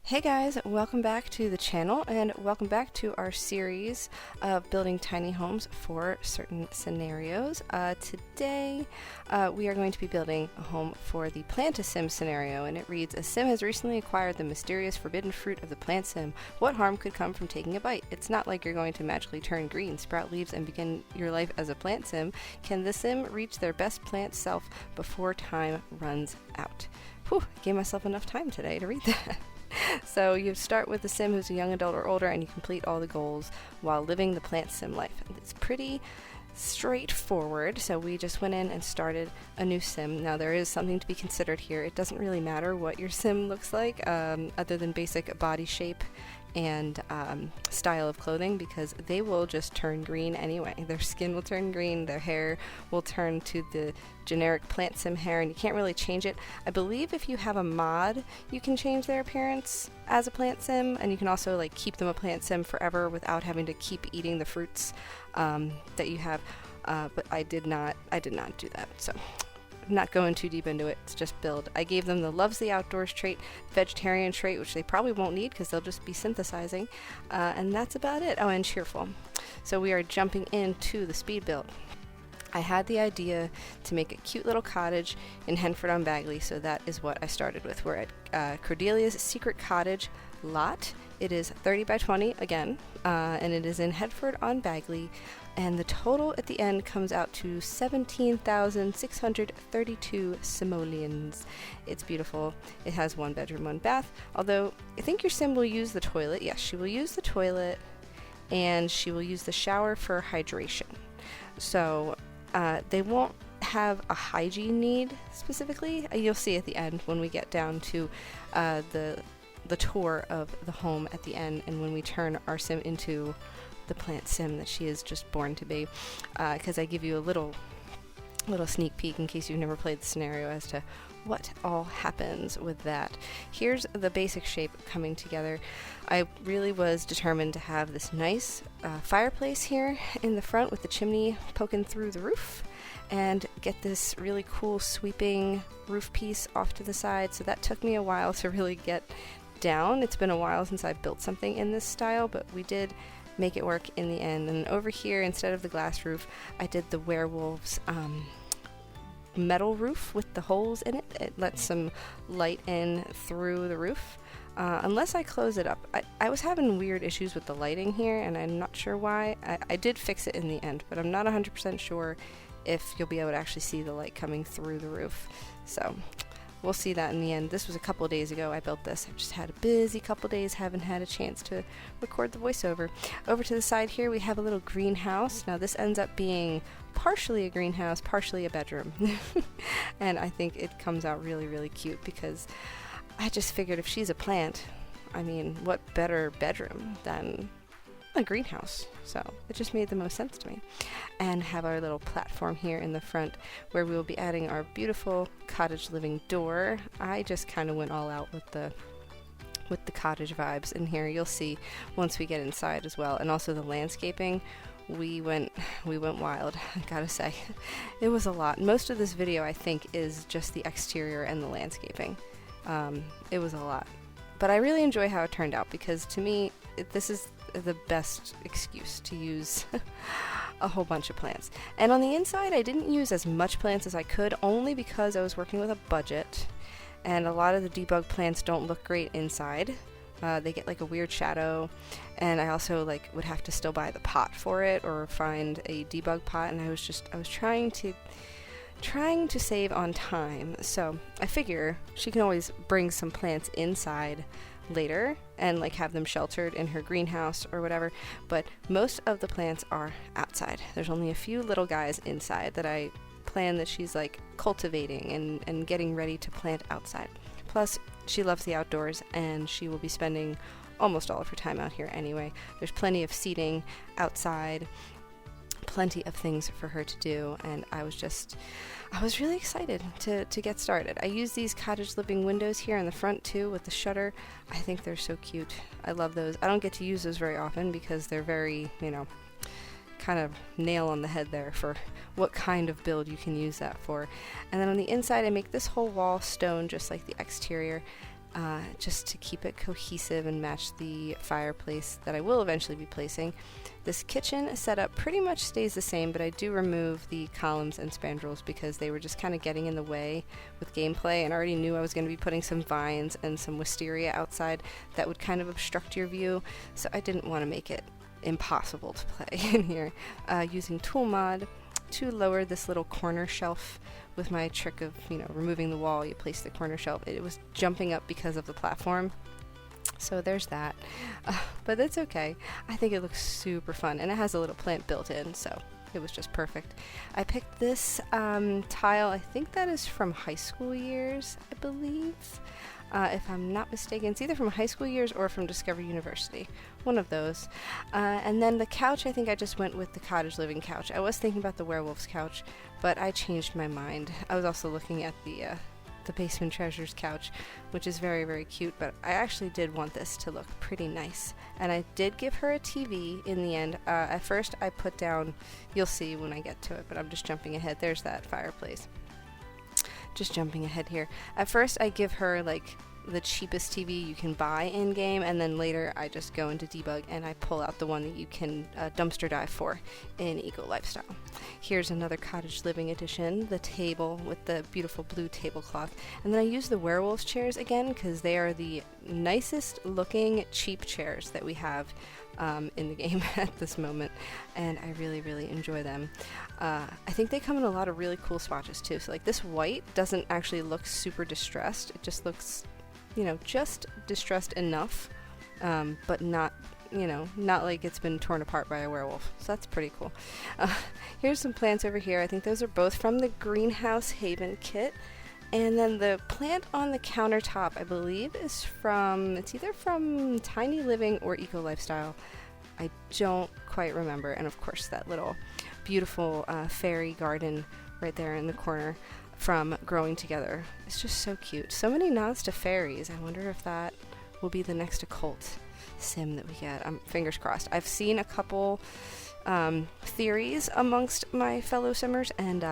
Hey guys, welcome back to the channel and welcome back to our series of building tiny homes for certain scenarios. Today we are going to be building a home for the Plant-A-Sim scenario, and it reads, a sim has recently acquired the mysterious forbidden fruit of the plant sim. What harm could come from taking a bite? It's not like you're going to magically turn green, sprout leaves, and begin your life as a plant sim. Can the sim reach their best plant self before time runs out? Whew, I gave myself enough time today to read that. So you start with the sim who's a young adult or older, and you complete all the goals while living the plant sim life. It's pretty straightforward, so we just went in and started a new sim. Now there is something to be considered here. It doesn't really matter what your sim looks like, other than basic body shape and style of clothing, because they will just turn green anyway. Their skin will turn green, their hair will turn to the generic plant sim hair, and you can't really change it. I believe if you have a mod, you can change their appearance as a plant sim, and you can also like keep them a plant sim forever without having to keep eating the fruits that you have. But I did not do that, so I'm not going too deep into it. It's just build. I gave them the loves the outdoors trait, vegetarian trait, which they probably won't need because they'll just be synthesizing, and that's about it. Oh, and cheerful. So we are jumping into the speed build. I had the idea to make a cute little cottage in Henford on Bagley, so that is what I started with. We're at Cordelia's secret cottage lot. It is 30 by 20 again, and it is in Henford on Bagley, and the total at the end comes out to 17,632 simoleons. It's beautiful. It has 1 bedroom, 1 bath, although I think your sim will use the toilet. Yes, she will use the toilet, and she will use the shower for hydration. So they won't have a hygiene need specifically. You'll see at the end when we get down to the tour of the home at the end, and when we turn our sim into the plant sim that she is just born to be, because I give you a little sneak peek in case you've never played the scenario as to what all happens with that. Here's the basic shape coming together. I really was determined to have this nice fireplace here in the front with the chimney poking through the roof, and get this really cool sweeping roof piece off to the side. So that took me a while to really get down. It's been a while since I built something in this style, but we did make it work in the end. And over here, instead of the glass roof, I did the werewolves metal roof with the holes in it. It lets some light in through the roof, unless I close it up. I was having weird issues with the lighting here, and I'm not sure why. I did fix it in the end, but I'm not 100% sure if you'll be able to actually see the light coming through the roof. So we'll see that in the end. This was a couple days ago I built this. I've just had a busy couple days, haven't had a chance to record the voiceover. Over to the side here we have a little greenhouse. Now this ends up being partially a greenhouse, partially a bedroom. And I think it comes out really, really cute, because I just figured if she's a plant, I mean, what better bedroom than a greenhouse? So it just made the most sense to me. And have our little platform here in the front where we will be adding our beautiful cottage living door. I just kind of went all out with the cottage vibes in here. You'll see once we get inside as well. And also the landscaping, we went wild, I gotta say. It was a lot. Most of this video I think is just the exterior and the landscaping. It was a lot, but I really enjoy how it turned out, because to me this is the best excuse to use a whole bunch of plants. And on the inside I didn't use as much plants as I could, only because I was working with a budget, and a lot of the debug plants don't look great inside. They get like a weird shadow, and I also like would have to still buy the pot for it or find a debug pot, and I was trying to save on time. So I figure she can always bring some plants inside later and like have them sheltered in her greenhouse or whatever, but most of the plants are outside. There's only a few little guys inside that I plan that she's like cultivating and getting ready to plant outside. Plus she loves the outdoors, and she will be spending almost all of her time out here anyway. There's plenty of seating outside, plenty of things for her to do, and I was really excited to get started. I use these cottage living windows here in the front too with the shutter. I think they're so cute. I love those. I don't get to use those very often because they're very, kind of nail on the head there for what kind of build you can use that for. And then on the inside I make this whole wall stone just like the exterior, just to keep it cohesive and match the fireplace that I will eventually be placing. This kitchen setup pretty much stays the same, but I do remove the columns and spandrels because they were just kind of getting in the way with gameplay, and I already knew I was going to be putting some vines and some wisteria outside that would kind of obstruct your view, so I didn't want to make it impossible to play in here. Using Tool Mod to lower this little corner shelf with my trick of, removing the wall, you place the corner shelf. It was jumping up because of the platform. So there's that. But it's okay. I think it looks super fun, and it has a little plant built in, so it was just perfect. I picked this tile, I think that is from high school years, I believe. If I'm not mistaken, it's either from high school years or from Discovery University. One of those. And then the couch, I think I just went with the cottage living couch. I was thinking about the werewolf's couch, but I changed my mind. I was also looking at the Basement Treasures couch, which is very, very cute, but I actually did want this to look pretty nice. And I did give her a TV in the end. At first I put down, you'll see when I get to it, but I'm just jumping ahead. There's that fireplace. Just jumping ahead here. At first I give her like the cheapest TV you can buy in game, and then later I just go into debug and I pull out the one that you can dumpster dive for in Eco Lifestyle. Here's another cottage living edition, the table with the beautiful blue tablecloth, and then I use the werewolf chairs again because they are the nicest looking cheap chairs that we have in the game at this moment, and I really, really enjoy them. I think they come in a lot of really cool swatches too, so like this white doesn't actually look super distressed, it just looks, just distressed enough, but not, not like it's been torn apart by a werewolf, so that's pretty cool. Here's some plants over here. I think those are both from the Greenhouse Haven kit. And then the plant on the countertop, I believe, is it's either from Tiny Living or Eco Lifestyle. I don't quite remember. And of course, that little beautiful fairy garden right there in the corner from Growing Together. It's just so cute. So many nods to fairies. I wonder if that will be the next occult sim that we get. Fingers crossed. I've seen a couple theories amongst my fellow simmers, and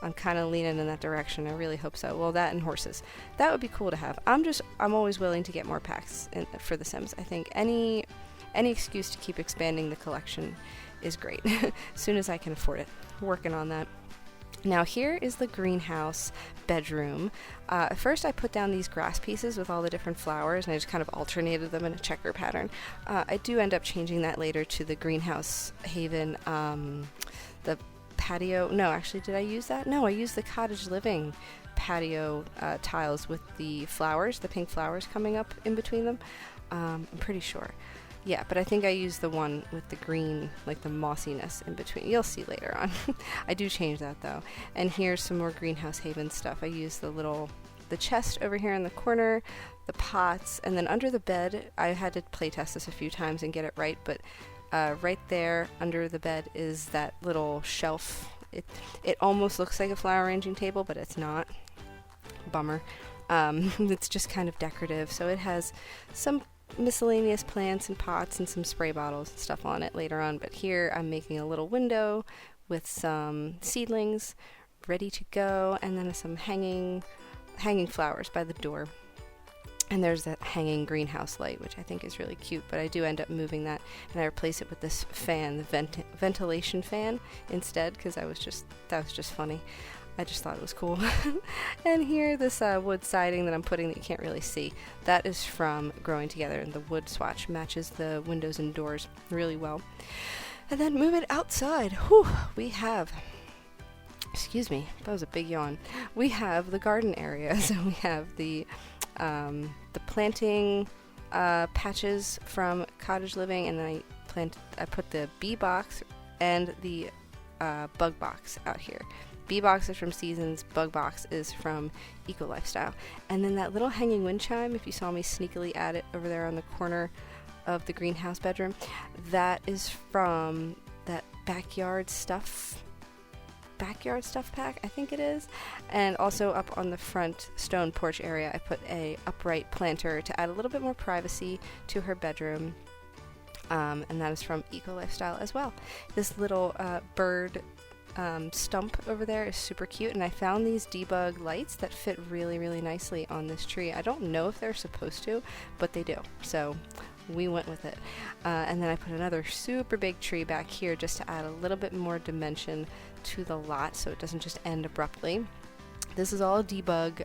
I'm kind of leaning in that direction. I really hope so. Well, that and horses. That would be cool to have. I'm always willing to get more packs for The Sims. I think any excuse to keep expanding the collection is great. As soon as I can afford it. Working on that. Now here is the greenhouse bedroom. First I put down these grass pieces with all the different flowers, and I just kind of alternated them in a checker pattern. I do end up changing that later to the Greenhouse Haven, the patio. No, actually, did I use that? No, I used the Cottage Living patio tiles with the flowers, the pink flowers coming up in between them. I'm pretty sure. Yeah, but I think I used the one with the green, like the mossiness in between. You'll see later on. I do change that though. And here's some more Greenhouse Haven stuff. I used the chest over here in the corner, the pots, and then under the bed, I had to play test this a few times and get it right, but right there under the bed is that little shelf. It almost looks like a flower arranging table, but it's not. Bummer. It's just kind of decorative, so it has some miscellaneous plants and pots and some spray bottles and stuff on it later on, but here I'm making a little window with some seedlings ready to go, and then some hanging flowers by the door. And there's that hanging greenhouse light, which I think is really cute, but I do end up moving that, and I replace it with this fan, the ventilation fan instead, because that was just funny. I just thought it was cool. And here, this wood siding that I'm putting that you can't really see, that is from Growing Together, and the wood swatch matches the windows and doors really well. And then moving outside, we have, excuse me, that was a big yawn. We have the garden area, so we have the planting patches from Cottage Living, and then I put the bee box and the bug box out here. Bee box is from Seasons, bug box is from Eco Lifestyle. And then that little hanging wind chime, if you saw me sneakily add it over there on the corner of the greenhouse bedroom, that is from that backyard stuff pack, I think it is. And also up on the front stone porch area, I put a upright planter to add a little bit more privacy to her bedroom. And that is from Eco Lifestyle as well. This little bird stump over there is super cute, and I found these debug lights that fit really, really nicely on this tree. I don't know if they're supposed to, but they do, so we went with it. And then I put another super big tree back here just to add a little bit more dimension to the lot so it doesn't just end abruptly. This is all debug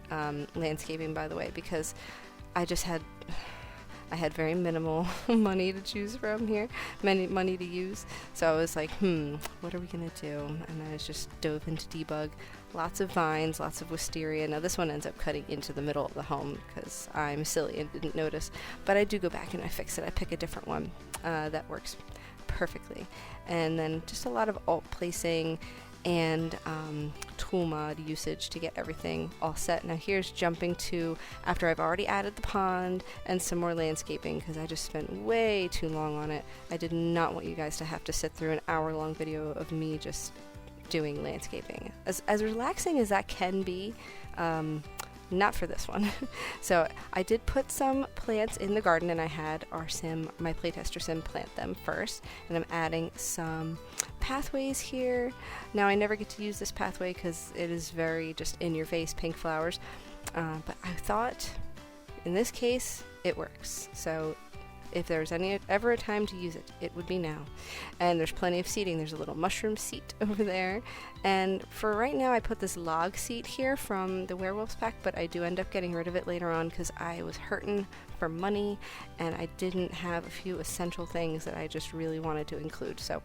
landscaping, by the way, because I had very minimal money to choose from here, money to use. So I was like, what are we gonna do? And I just dove into debug. Lots of vines, lots of wisteria. Now this one ends up cutting into the middle of the home because I'm silly and didn't notice. But I do go back and I fix it. I pick a different one that works perfectly. And then just a lot of alt placing and tool mod usage to get everything all set. Now here's jumping to after I've already added the pond and some more landscaping because I just spent way too long on it. I did not want you guys to have to sit through an hour-long video of me just doing landscaping. As relaxing as that can be, not for this one. So I did put some plants in the garden, and I had my playtester sim plant them first, and I'm adding some pathways here. Now I never get to use this pathway because it is very just in your face pink flowers, but I thought in this case it works. So if there's ever a time to use it, it would be now. And there's plenty of seating. There's a little mushroom seat over there. And for right now, I put this log seat here from the Werewolves pack, but I do end up getting rid of it later on because I was hurting for money and I didn't have a few essential things that I just really wanted to include. So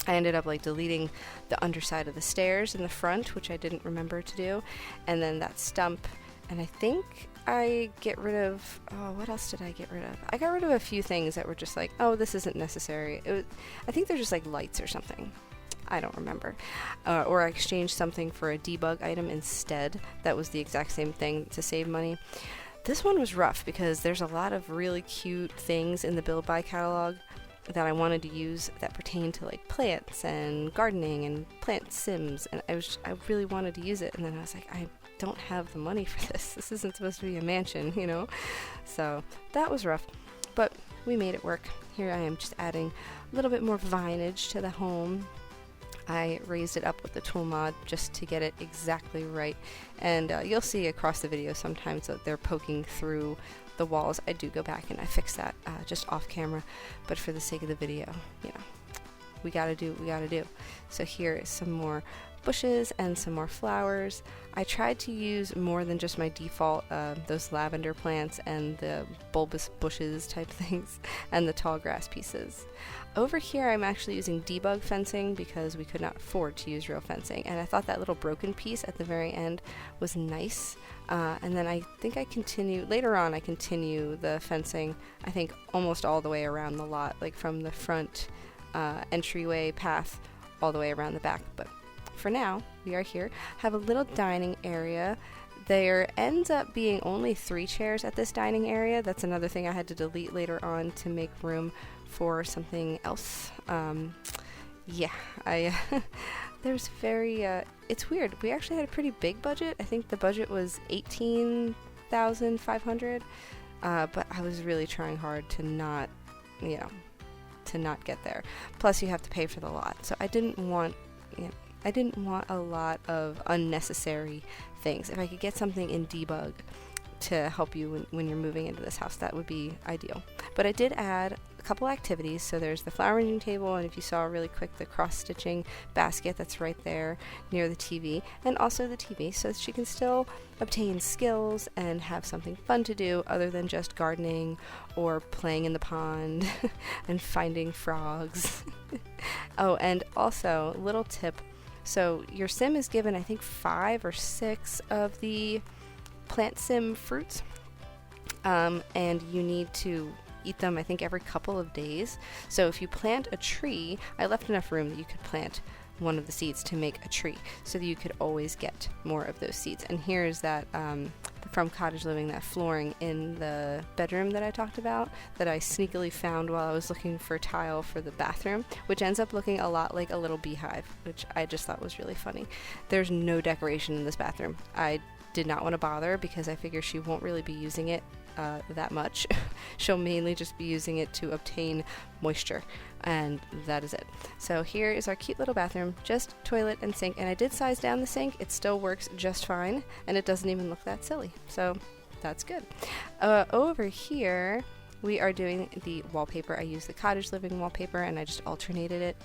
I ended up like deleting the underside of the stairs in the front, which I didn't remember to do, and then that stump. And I think I get rid of, what else did I get rid of? I got rid of a few things that were just like, oh, this isn't necessary. I think they're just like lights or something. I don't remember. Or I exchanged something for a debug item instead. That was the exact same thing to save money. This one was rough because there's a lot of really cute things in the Build By catalog that I wanted to use that pertain to like plants and gardening and plant sims, and I really wanted to use it, and then I was like, I don't have the money for this. This isn't supposed to be a mansion, you know? So that was rough, but we made it work. Here I am just adding a little bit more vinage to the home. I raised it up with the tool mod just to get it exactly right, and you'll see across the video sometimes that they're poking through the walls. I do go back and I fix that just off camera, but for the sake of the video, you know, we gotta do what we gotta do. So here is some more bushes and some more flowers. I tried to use more than just my default, those lavender plants and the bulbous bushes type things and the tall grass pieces. Over here I'm actually using debug fencing because we could not afford to use real fencing, and I thought that little broken piece at the very end was nice. And then I think I continue the fencing, I think almost all the way around the lot, like from the front entryway path all the way around the back. But for now, we are here. Have a little dining area. There ends up being only 3 chairs at this dining area. That's another thing I had to delete later on to make room for something else. There's it's weird. We actually had a pretty big budget. I think the budget was $18,500, but I was really trying hard to not get there. Plus, you have to pay for the lot, so I didn't want a lot of unnecessary things. If I could get something in debug to help you when you're moving into this house, that would be ideal. But I did add a couple activities. So there's the flower arranging table, and if you saw really quick, the cross-stitching basket that's right there near the TV, and also the TV, so that she can still obtain skills and have something fun to do other than just gardening or playing in the pond and finding frogs. Oh, and also, little tip, so your sim is given, I think, 5 or 6 of the plant sim fruits, and you need to eat them, I think, every couple of days. So if you plant a tree, I left enough room that you could plant one of the seeds to make a tree, so that you could always get more of those seeds. And here's that from Cottage Living, that flooring in the bedroom that I talked about, that I sneakily found while I was looking for tile for the bathroom, which ends up looking a lot like a little beehive, which I just thought was really funny. There's no decoration in this bathroom. I did not want to bother because I figure she won't really be using it that much. She'll mainly just be using it to obtain moisture, and that is it. So here is our cute little bathroom, just toilet and sink, and I did size down the sink. It still works just fine, and it doesn't even look that silly, so that's good. Over here we are doing the wallpaper. I used the Cottage living wallpaper, and I just alternated it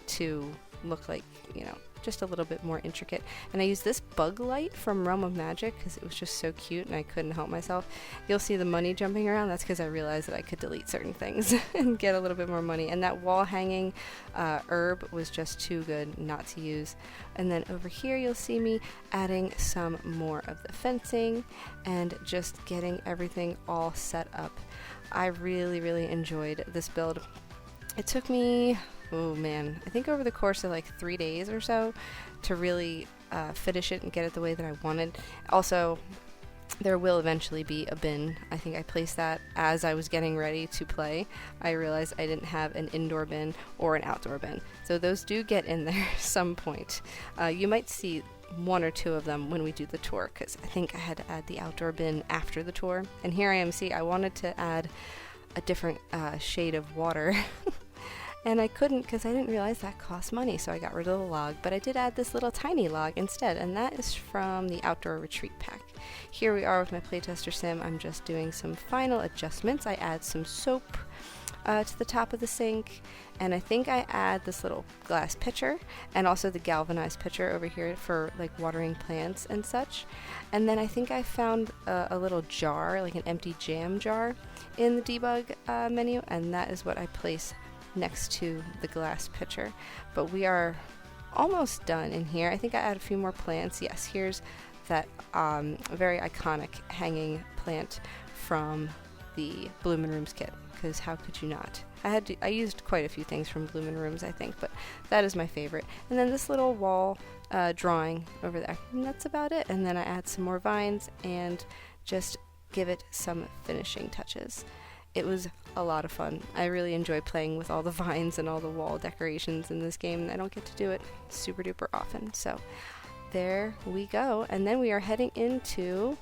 to look like, you know, just a little bit more intricate. And I used this bug light from Realm of Magic because it was just so cute and I couldn't help myself. You'll see the money jumping around. That's because I realized that I could delete certain things and get a little bit more money. And that wall hanging herb was just too good not to use. And then over here you'll see me adding some more of the fencing and just getting everything all set up. I really enjoyed this build. It took me, oh man, I think over the course of like 3 days or so to really finish it and get it the way that I wanted. Also, there will eventually be a bin. I think I placed that as I was getting ready to play. I realized I didn't have an indoor bin or an outdoor bin. So those do get in there some point. You might see 1 or 2 of them when we do the tour, because I think I had to add the outdoor bin after the tour. And here I am, see, I wanted to add a different shade of water. And I couldn't because I didn't realize that cost money, so I got rid of the log. But I did add this little tiny log instead, and that is from the Outdoor Retreat Pack. Here we are with my playtester sim. I'm just doing some final adjustments. I add some soap to the top of the sink, and I think I add this little glass pitcher and also the galvanized pitcher over here for like watering plants and such. And then I think I found a little jar, like an empty jam jar in the debug menu, and that is what I place next to the glass pitcher. But we are almost done in here. I think I add a few more plants. Yes, here's that very iconic hanging plant from the Bloomin' Rooms kit, because how could you not? I used quite a few things from Bloomin' Rooms, I think, but that is my favorite. And then this little wall drawing over there, and that's about it. And then I add some more vines and just give it some finishing touches. It was a lot of fun. I really enjoy playing with all the vines and all the wall decorations in this game, and I don't get to do it super duper often. So there we go. And then we are heading into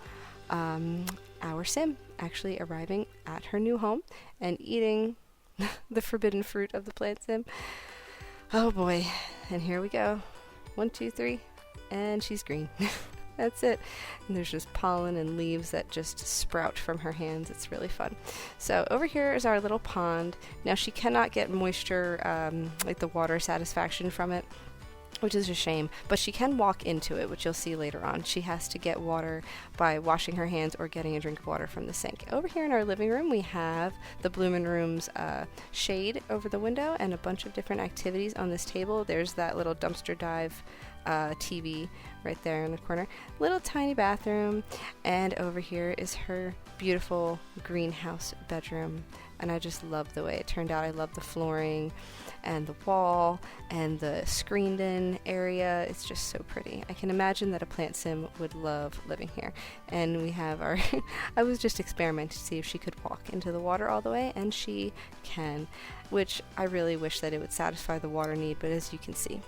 our sim, actually arriving at her new home and eating the forbidden fruit of the plant sim. Oh boy. And here we go. 1, 2, 3. And she's green. That's it. And there's just pollen and leaves that just sprout from her hands. It's really fun. So over here is our little pond. Now she cannot get moisture, like the water satisfaction from it, which is a shame, but she can walk into it, which you'll see later on. She has to get water by washing her hands or getting a drink of water from the sink. Over here in our living room, we have the Bloomin' Rooms shade over the window and a bunch of different activities on this table. There's that little dumpster dive TV right there in the corner. Little tiny bathroom, and over here is her beautiful greenhouse bedroom, and I just love the way it turned out. I love the flooring and the wall and the screened in area. It's just so pretty. I can imagine that a plant sim would love living here. And we have our I was just experimenting to see if she could walk into the water all the way, and she can, which I really wish that it would satisfy the water need, but as you can see,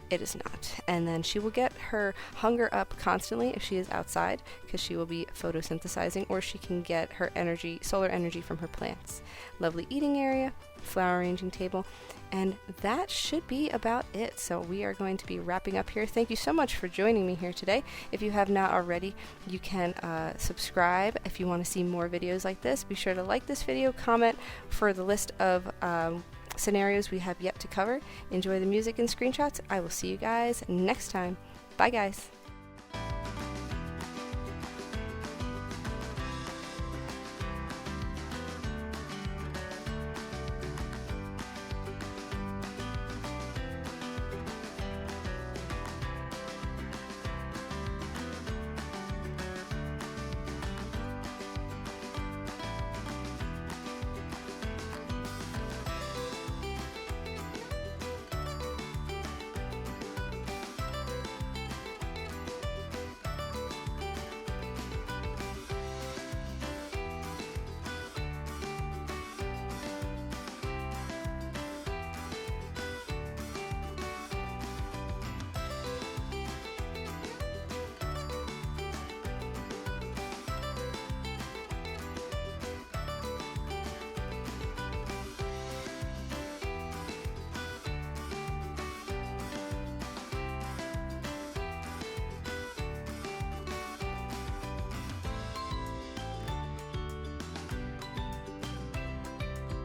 it is not. And then she will get her hunger up constantly if she is outside, because she will be photosynthesizing, or she can get her energy, solar energy, from her plants. Lovely eating area, flower arranging table, and that should be about it. So we are going to be wrapping up here. Thank you so much for joining me here today. If you have not already, you can subscribe if you want to see more videos like this. Be sure to like this video, comment for the list of scenarios we have yet to cover. Enjoy the music and screenshots. I will see you guys next time. Bye guys.